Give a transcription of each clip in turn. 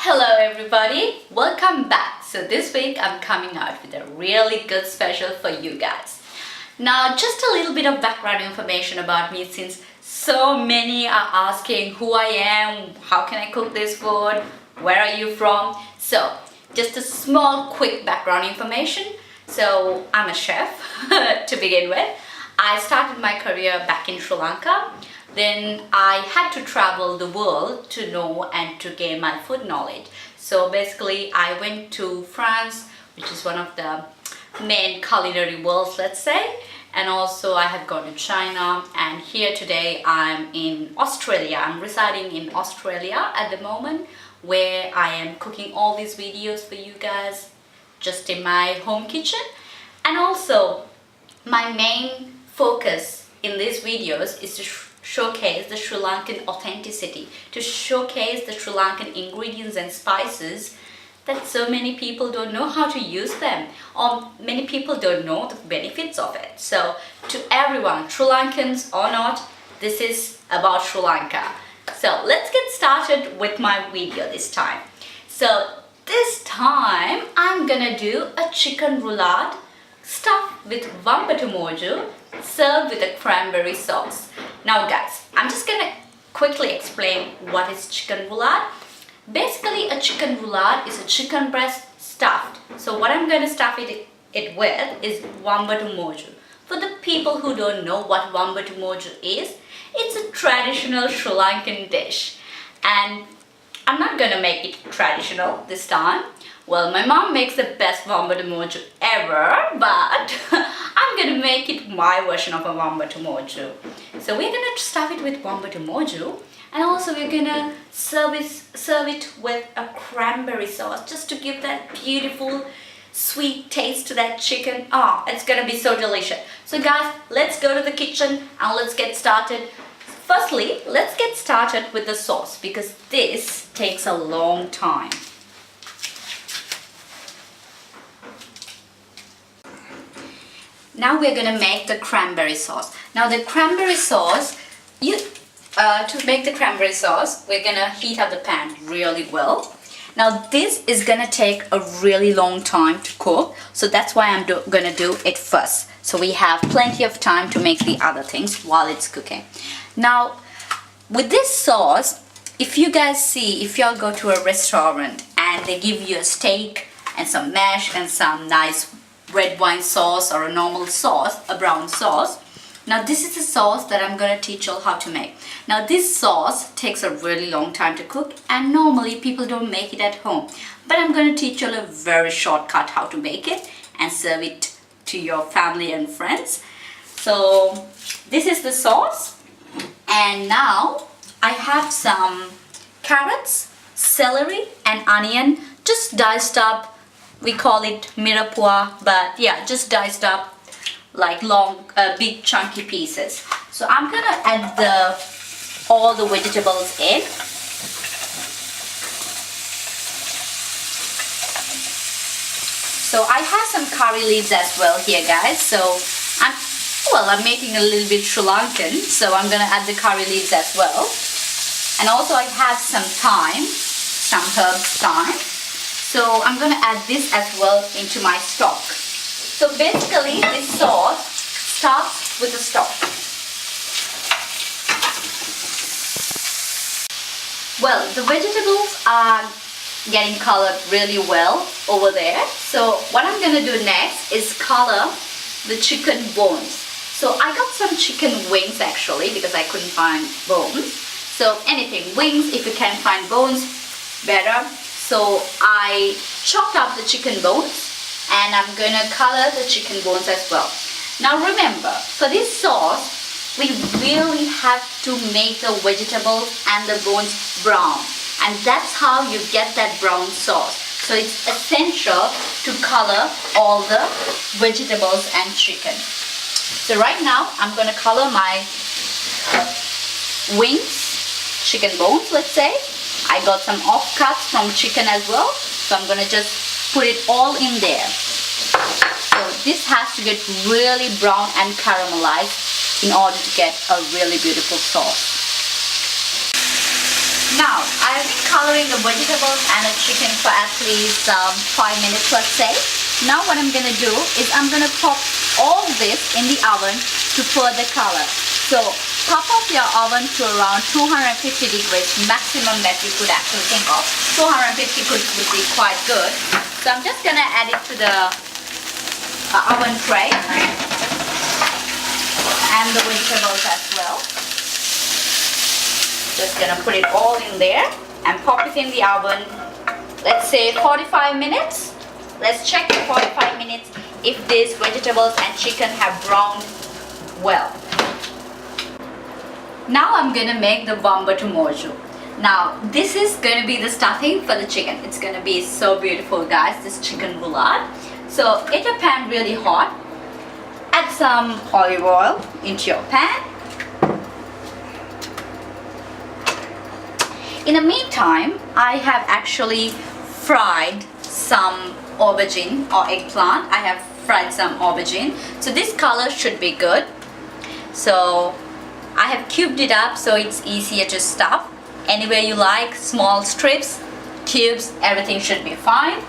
Hello everybody, welcome back. So this week I'm coming out with a really good special for you guys. Now just a little bit of background information about me, since so many are asking who I am, how can I cook this food, where are you from. So just a small quick background information. So I'm a chef to begin with. I started my career back in Sri Lanka. Then I had to travel the world to know and to gain my food knowledge. So basically I went to France, which is one of the main culinary worlds, let's say. And also I have gone to China, and here today I'm in Australia. I'm residing in Australia at the moment, where I am cooking all these videos for you guys just in my home kitchen. And also my main focus in these videos is to showcase the Sri Lankan authenticity, to showcase the Sri Lankan ingredients and spices that so many people don't know how to use them, or many people don't know the benefits of it. So to everyone, Sri Lankans or not, this is about Sri Lanka. So let's get started with my video this time. So this time I'm gonna do a chicken roulade stuffed with Wambatu Moju, served with a cranberry sauce. Now guys, I'm just gonna quickly explain what is chicken roulade. Basically a chicken roulade is a chicken breast stuffed. So what I'm gonna stuff it with is Wambatu Moju. For the people who don't know what Wambatu Moju is, it's a traditional Sri Lankan dish. And I'm not gonna make it traditional this time. Well, my mom makes the best Wambatu Moju ever, but I'm gonna make it my version of a Wambatu Moju. So we're gonna stuff it with Wambatu Moju, and also we're gonna serve it with a cranberry sauce, just to give that beautiful sweet taste to that chicken. It's gonna be so delicious. So guys, let's go to the kitchen and let's get started. Firstly, let's get started with the sauce, because this takes a long time. Now we're gonna make the cranberry sauce. Now the cranberry sauce, to make the cranberry sauce, we're gonna heat up the pan really well. Now this is gonna take a really long time to cook, so that's why I'm gonna do it first. So we have plenty of time to make the other things while it's cooking. Now with this sauce, if you guys see, if y'all go to a restaurant and they give you a steak and some mash and some nice red wine sauce or a normal sauce, a brown sauce. Now this is the sauce that I'm gonna teach you all how to make. Now this sauce takes a really long time to cook, and normally people don't make it at home. But I'm gonna teach you all a very shortcut how to make it and serve it to your family and friends. So this is the sauce, and now I have some carrots, celery and onion just diced up. We call it mirapua, but yeah, just diced up like long, big chunky pieces. So I'm gonna add all the vegetables in. So I have some curry leaves as well here, guys. So I'm making a little bit Sri Lankan, so I'm gonna add the curry leaves as well. And also I have some thyme, some herbs thyme. So I'm going to add this as well into my stock. So basically this sauce starts with the stock. Well, the vegetables are getting colored really well over there. So what I'm going to do next is color the chicken bones. So I got some chicken wings actually, because I couldn't find bones. So anything, wings, if you can find bones, better. So I chopped up the chicken bones, and I'm gonna color the chicken bones as well. Now remember, for this sauce, we really have to make the vegetables and the bones brown. And that's how you get that brown sauce. So it's essential to color all the vegetables and chicken. So right now, I'm gonna color my wings, chicken bones, let's say. I got some offcuts from chicken as well, so I'm gonna just put it all in there. So this has to get really brown and caramelized in order to get a really beautiful sauce. Now I've been coloring the vegetables and the chicken for at least 5 minutes, let's say. Now what I'm gonna do is I'm gonna pop all this in the oven to further color. So pop up your oven to around 250 degrees maximum that you could actually think of. 250 would be quite good. So I'm just gonna add it to the oven tray and the vegetables as well. Just gonna put it all in there and pop it in the oven, let's say 45 minutes. Let's check in 45 minutes if these vegetables and chicken have browned well. Now I'm gonna make the Wambatu Moju. Now this is gonna be the stuffing for the chicken. It's gonna be so beautiful, guys, this chicken roulade. So get your pan really hot, add some olive oil into your pan. In the meantime, I have actually fried some aubergine or eggplant. I have fried some aubergine. So this color should be good. So I have cubed it up so it's easier to stuff. Anywhere you like, small strips, cubes, everything should be fine.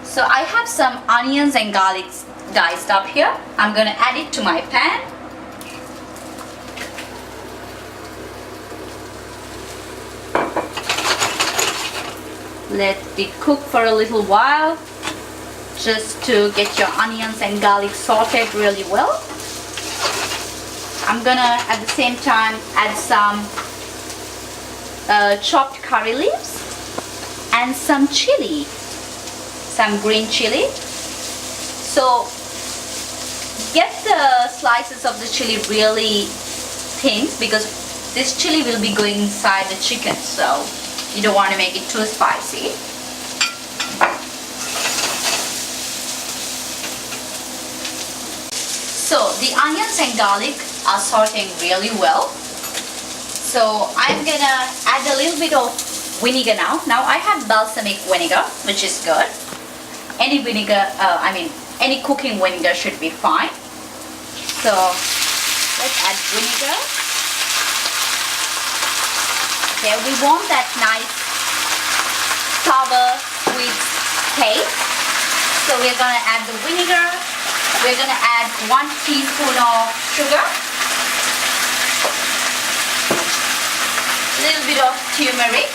So I have some onions and garlic diced up here. I'm gonna add it to my pan. Let it cook for a little while just to get your onions and garlic sauteed really well. I'm gonna at the same time add some chopped curry leaves and some chili, some green chili. So get the slices of the chili really thin because this chili will be going inside the chicken, so you don't want to make it too spicy. So the onions and garlic are sauteing really well. So I'm gonna add a little bit of vinegar now. Now I have balsamic vinegar, which is good. Any vinegar, any cooking vinegar should be fine. So let's add vinegar. Okay, we want that nice sour sweet taste. So we're gonna add the vinegar. We're gonna add 1 teaspoon of sugar, a little bit of turmeric,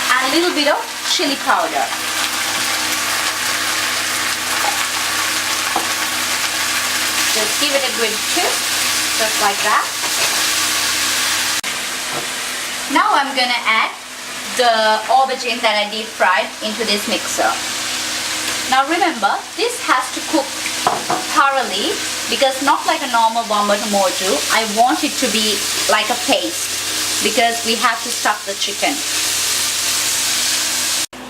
and a little bit of chili powder. Just give it a good kiss, just like that. Now I'm gonna add the aubergine that I deep fried into this mixer. Now remember, this has to cook thoroughly because not like a normal Wambatu Moju. I want it to be like a paste because we have to stuff the chicken.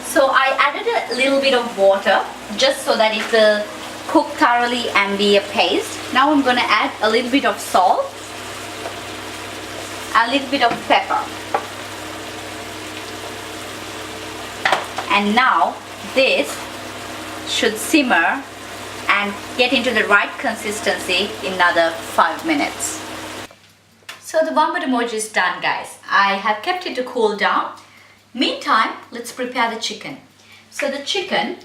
So I added a little bit of water just so that it will cook thoroughly and be a paste. Now I'm gonna add a little bit of salt, a little bit of pepper. And now this should simmer and get into the right consistency in another 5 minutes. So the Wambatu Moju is done, guys. I have kept it to cool down. Meantime, let's prepare the chicken. So the chicken,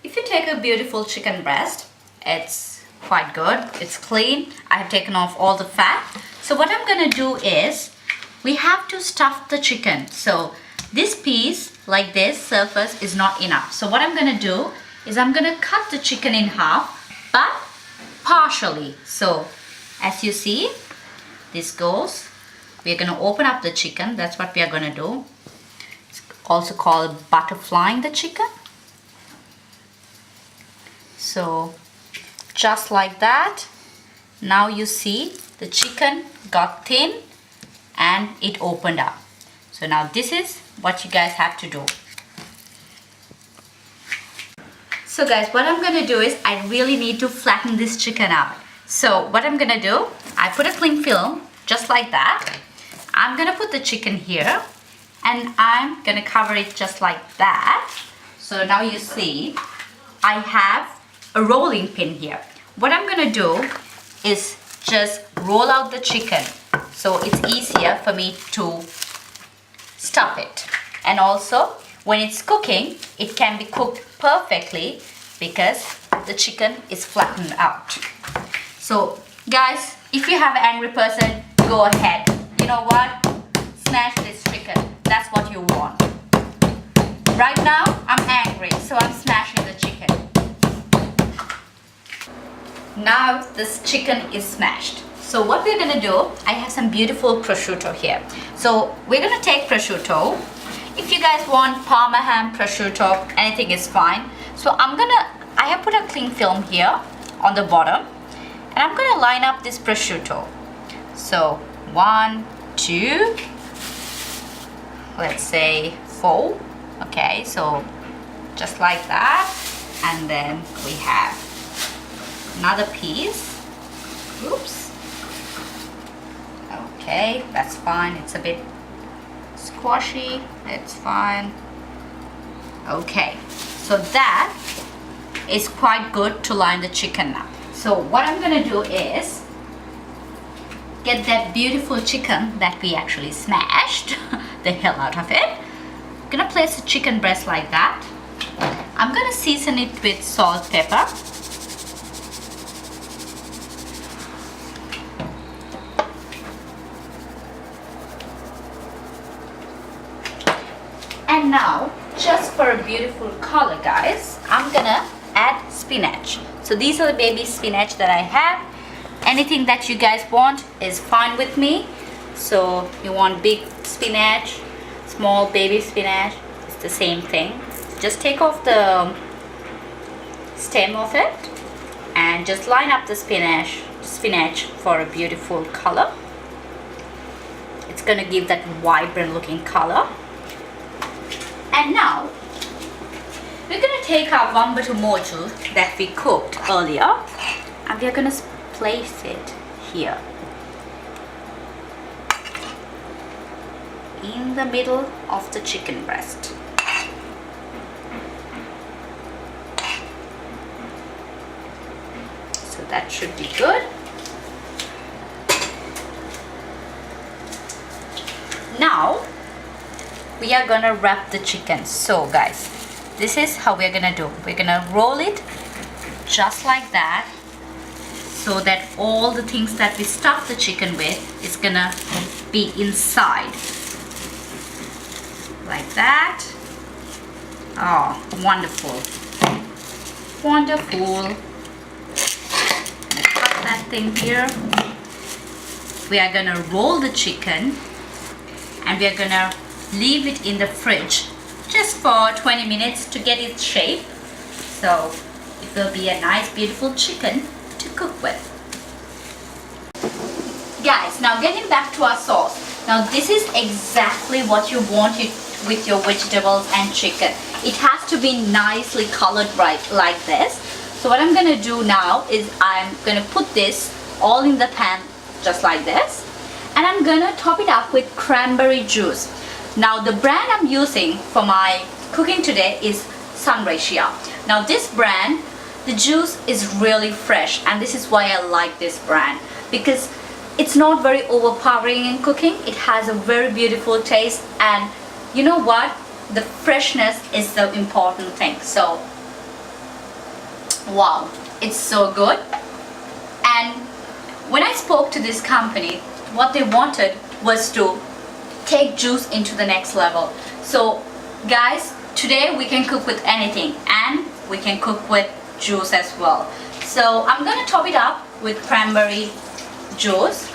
if you take a beautiful chicken breast, it's quite good. It's clean. I have taken off all the fat. So what I'm gonna do is, we have to stuff the chicken. So this piece, like this surface, is not enough. So what I'm gonna do is I'm gonna cut the chicken in half, but partially. So as you see, this goes. We're gonna open up the chicken. That's what we are gonna do. It's also called butterflying the chicken. So just like that. Now you see the chicken got thin and it opened up. So now this is what you guys have to do. So guys, what I'm gonna do is I really need to flatten this chicken out. So what I'm gonna do, I put a cling film just like that. I'm gonna put the chicken here and I'm gonna cover it just like that. So now you see I have a rolling pin here. What I'm gonna do is just roll out the chicken, so it's easier for me to stuff it. And also when it's cooking, it can be cooked perfectly because the chicken is flattened out. So guys, if you have an angry person, go ahead. You know what? Smash this chicken. That's what you want. Right now, I'm angry, so I'm smashing the chicken. Now this chicken is smashed. So what we're gonna do, I have some beautiful prosciutto here. So we're gonna take prosciutto. If you guys want Parma ham, prosciutto, anything is fine. So I have put a cling film here on the bottom, and I'm gonna line up this prosciutto. So 1, 2, let's say 4. Okay, so just like that. And then we have another piece. Oops. Okay, that's fine. It's a bit squashy. It's fine. Okay, so that is quite good to line the chicken up. So what I'm gonna do is get that beautiful chicken that we actually smashed the hell out of it. I'm gonna place the chicken breast like that. I'm gonna season it with salt, pepper. And now, just for a beautiful color, guys, I'm gonna add spinach. So these are the baby spinach that I have. Anything that you guys want is fine with me. So you want big spinach, small baby spinach, it's the same thing. Just take off the stem of it and just line up the spinach for a beautiful color. It's gonna give that vibrant looking color. And now we're gonna take our Wambatu Moju that we cooked earlier, and we're gonna place it here in the middle of the chicken breast. So that should be good. Now we are gonna wrap the chicken. So guys, this is how we're gonna do. We're gonna roll it just like that, so that all the things that we stuff the chicken with is gonna be inside. Like that. Oh, wonderful. Wonderful. Cut that thing here. We are gonna roll the chicken and we are gonna leave it in the fridge just for 20 minutes to get its shape. So it will be a nice beautiful chicken to cook with. Guys, now getting back to our sauce. Now this is exactly what you want it with your vegetables and chicken. It has to be nicely colored right like this. So what I'm gonna do now is I'm gonna put this all in the pan just like this, and I'm gonna top it up with cranberry juice. Now the brand I'm using for my cooking today is Sunraysia. Now this brand, the juice is really fresh, and this is why I like this brand, because it's not very overpowering in cooking. It has a very beautiful taste, and you know what? The freshness is the important thing. So wow, it's so good. And when I spoke to this company, what they wanted was to take juice into the next level. So guys, today we can cook with anything, and we can cook with juice as well. So I'm gonna top it up with cranberry juice.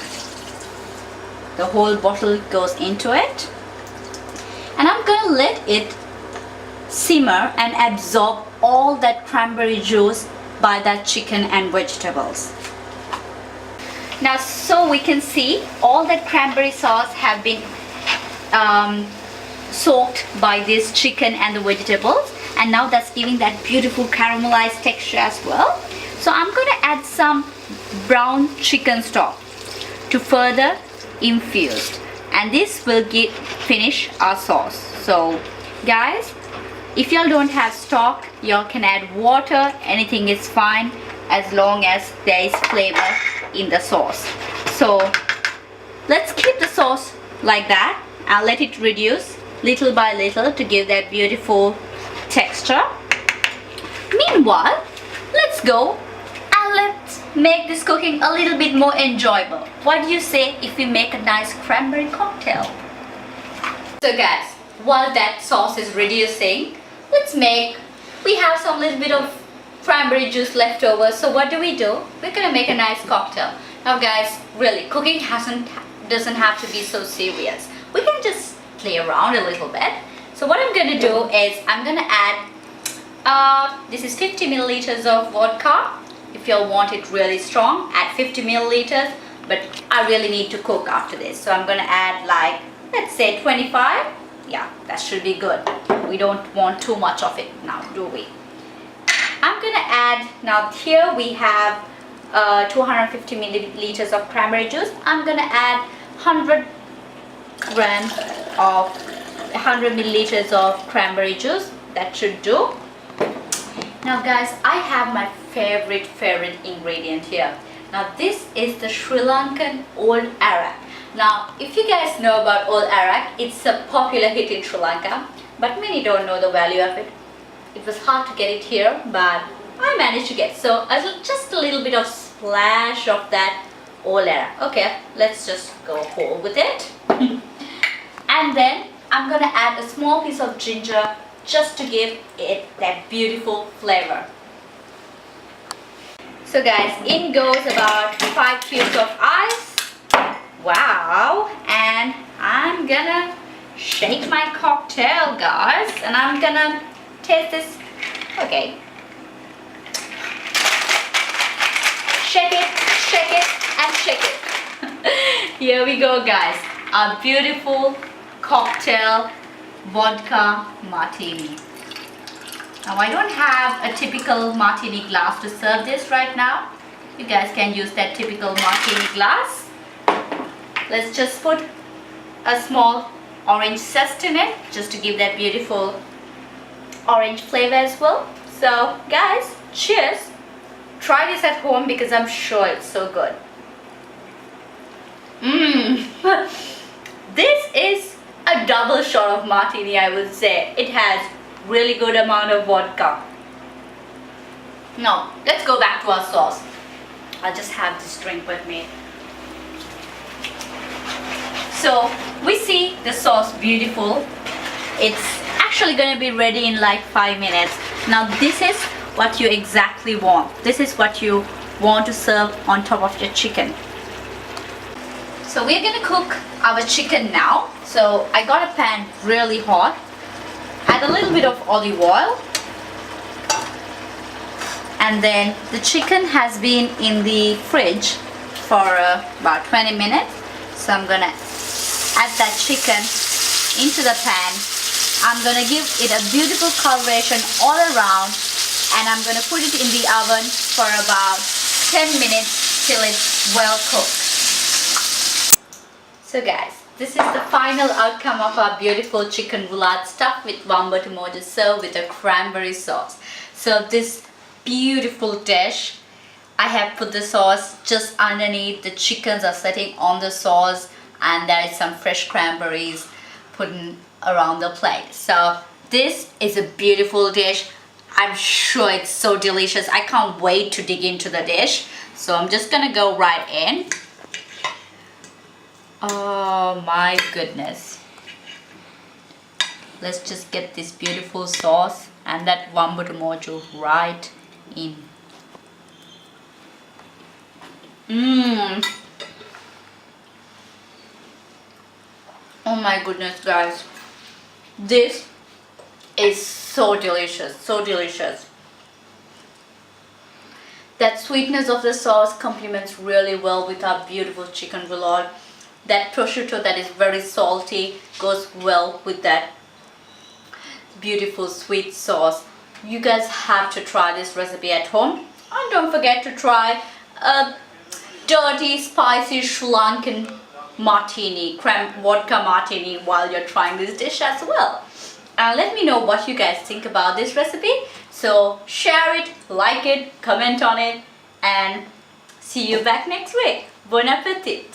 The whole bottle goes into it, and I'm gonna let it simmer and absorb all that cranberry juice by that chicken and vegetables. Now, so we can see all that cranberry sauce have been soaked by this chicken and the vegetables, and now that's giving that beautiful caramelized texture as well. So I'm going to add some brown chicken stock to further infuse, and this will finish our sauce. So guys, if y'all don't have stock, y'all can add water, anything is fine as long as there is flavor in the sauce. So let's keep the sauce like that and let it reduce little by little to give that beautiful texture. Meanwhile, let's go and let's make this cooking a little bit more enjoyable. What do you say if we make a nice cranberry cocktail? So guys, while that sauce is reducing, we have some little bit of cranberry juice left over. So what do? We're gonna make a nice cocktail. Now guys, really, cooking doesn't have to be so serious. We can just play around a little bit. So what I'm gonna do is I'm gonna add this is 50 milliliters of vodka. If you want it really strong, add 50 milliliters, but I really need to cook after this, so I'm gonna add like, let's say 25. Yeah, that should be good. We don't want too much of it now, do we? I'm gonna add, now here we have 250 milliliters of cranberry juice. I'm gonna add 100 milliliters of cranberry juice. That should do. Now guys, I have my favorite ingredient here. Now this is the Sri Lankan Old Arak. Now if you guys know about Old Arak, it's a popular hit in Sri Lanka, but many don't know the value of it. It was hard to get it here, but I managed to get. So just a little bit of splash of that Old Arak. Okay, let's just go whole with it. And then I'm gonna add a small piece of ginger just to give it that beautiful flavor. So guys, in goes about 5 cubes of ice. Wow. And I'm gonna shake my cocktail, guys, and I'm gonna taste this. Okay, shake it and shake it. Here we go, guys, our beautiful cocktail vodka martini. Now I don't have a typical martini glass to serve this right now. You guys can use that typical martini glass. Let's just put a small orange zest in it just to give that beautiful orange flavor as well. So guys, cheers. Try this at home because I'm sure it's so good. This is a double shot of martini, I would say. It has really good amount of vodka. Now let's go back to our sauce. I'll just have this drink with me. So we see the sauce beautiful. It's actually going to be ready in like 5 minutes. Now this is what you exactly want. This is what you want to serve on top of your chicken. So we're going to cook our chicken now. So I got a pan really hot. Add a little bit of olive oil. And then the chicken has been in the fridge for about 20 minutes. So I'm going to add that chicken into the pan. I'm going to give it a beautiful coloration all around, and I'm going to put it in the oven for about 10 minutes till it's well cooked. So guys, this is the final outcome of our beautiful chicken roulade stuffed with Wambatu Moju, served with a cranberry sauce. So this beautiful dish, I have put the sauce just underneath. The chickens are sitting on the sauce, and there is some fresh cranberries put around the plate. So this is a beautiful dish. I'm sure it's so delicious. I can't wait to dig into the dish. So I'm just gonna go right in. Oh my goodness. Let's just get this beautiful sauce and that Wambatu Moju right in. Oh my goodness, guys, this is so delicious, so delicious. That sweetness of the sauce complements really well with our beautiful chicken roulade. That prosciutto that is very salty goes well with that beautiful sweet sauce. You guys have to try this recipe at home, and don't forget to try a dirty, spicy Sri Lankan martini, vodka martini, while you're trying this dish as well. Let me know what you guys think about this recipe. So share it, like it, comment on it, and See you back next week. Bon appetit!